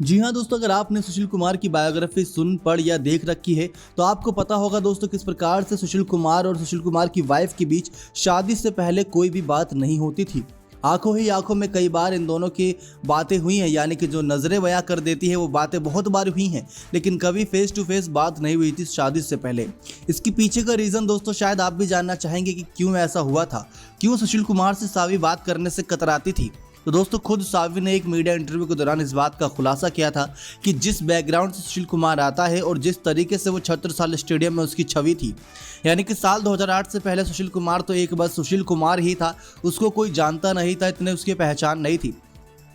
जी हाँ दोस्तों, अगर आपने सुशील कुमार की बायोग्राफी सुन पढ़ या देख रखी है तो आपको पता होगा दोस्तों किस प्रकार से सुशील कुमार और सुशील कुमार की वाइफ के बीच शादी से पहले कोई भी बात नहीं होती थी। आंखों ही आंखों में कई बार इन दोनों की बातें हुई हैं, यानी कि जो नज़रें बयां कर देती है वो बातें बहुत बार हुई हैं, लेकिन कभी फेस टू फेस बात नहीं हुई थी शादी से पहले। इसके पीछे का रीज़न दोस्तों शायद आप भी जानना चाहेंगे कि क्यों ऐसा हुआ था, क्यों सुशील कुमार से सावी बात करने से कतराती थी। तो दोस्तों खुद सावी ने एक मीडिया इंटरव्यू के दौरान इस बात का खुलासा किया था कि जिस बैकग्राउंड से सुशील कुमार आता है और जिस तरीके से वो छत्रसाल स्टेडियम में उसकी छवि थी, यानी कि साल 2008 से पहले सुशील कुमार तो एक बस सुशील कुमार ही था, उसको कोई जानता नहीं था, इतने उसकी पहचान नहीं थी।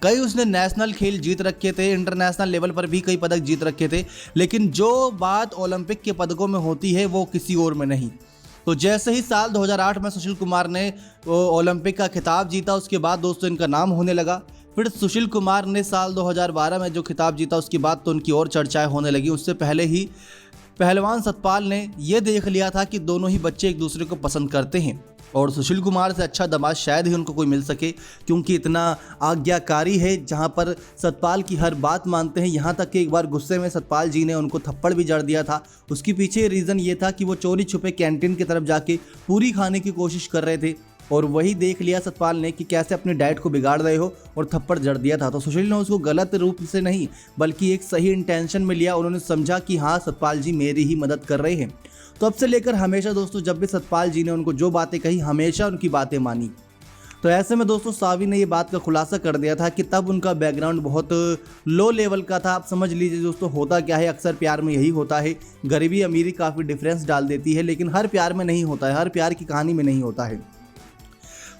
कई उसने नेशनल खेल जीत रखे थे, इंटरनेशनल लेवल पर भी कई पदक जीत रखे थे, लेकिन जो बात ओलंपिक के पदकों में होती है वो किसी और में नहीं। तो जैसे ही साल 2008 में सुशील कुमार ने ओलंपिक का खिताब जीता, उसके बाद दोस्तों इनका नाम होने लगा। फिर सुशील कुमार ने साल 2012 में जो खिताब जीता, उसके बाद तो उनकी और चर्चाएं होने लगी। उससे पहले ही पहलवान सतपाल ने यह देख लिया था कि दोनों ही बच्चे एक दूसरे को पसंद करते हैं और सुशील कुमार से अच्छा दामाद शायद ही उनको कोई मिल सके, क्योंकि इतना आज्ञाकारी है जहां पर सतपाल की हर बात मानते हैं। यहां तक कि एक बार गुस्से में सतपाल जी ने उनको थप्पड़ भी जड़ दिया था। उसके पीछे रीज़न ये था कि वो चोरी छुपे कैंटीन की तरफ जाके पूरी खाने की कोशिश कर रहे थे और वही देख लिया सतपाल ने कि कैसे अपनी डाइट को बिगाड़ रहे हो और थप्पड़ जड़ दिया था। तो सुशील ने उसको गलत रूप से नहीं बल्कि एक सही इंटेंशन में लिया। उन्होंने समझा कि हाँ, सतपाल जी मेरी ही मदद कर रहे हैं। तो अब से लेकर हमेशा दोस्तों जब भी सतपाल जी ने उनको जो बातें कही, हमेशा उनकी बातें मानी। तो ऐसे में दोस्तों सावी ने ये बात का खुलासा कर दिया था कि तब उनका बैकग्राउंड बहुत लो लेवल का था। आप समझ लीजिए दोस्तों, होता क्या है, अक्सर प्यार में यही होता है, गरीबी अमीरी काफ़ी डिफरेंस डाल देती है, लेकिन हर प्यार में नहीं होता है, हर प्यार की कहानी में नहीं होता है।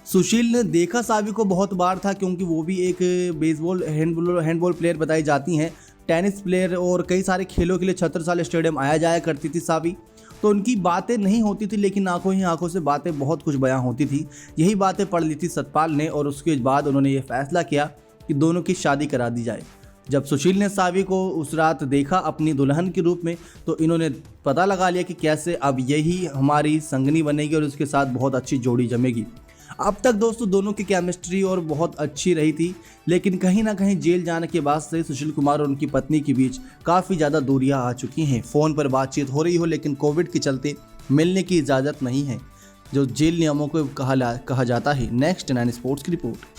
सुशील ने देखा सावी को बहुत बार था, क्योंकि वो भी एक बेसबॉल हैंडबॉल प्लेयर बताई जाती हैं, टेनिस प्लेयर, और कई सारे खेलों के लिए छत्रसाल स्टेडियम आया जाया करती थी सावी। तो उनकी बातें नहीं होती थी, लेकिन आंखों ही आंखों से बातें बहुत कुछ बयां होती थी। यही बातें पढ़ ली थी सतपाल ने और उसके बाद उन्होंने ये फैसला किया कि दोनों की शादी करा दी जाए। जब सुशील ने सावी को उस रात देखा अपनी दुल्हन के रूप में, तो इन्होंने पता लगा लिया कि कैसे अब यही हमारी संगनी बनेगी और उसके साथ बहुत अच्छी जोड़ी जमेगी। अब तक दोस्तों दोनों की केमिस्ट्री और बहुत अच्छी रही थी, लेकिन कहीं ना कहीं जेल जाने के बाद से सुशील कुमार और उनकी पत्नी के बीच काफ़ी ज़्यादा दूरियां आ चुकी हैं। फ़ोन पर बातचीत हो रही हो, लेकिन कोविड के चलते मिलने की इजाज़त नहीं है, जो जेल नियमों को कहा जाता है। नेक्स्ट 9 स्पोर्ट्स की रिपोर्ट।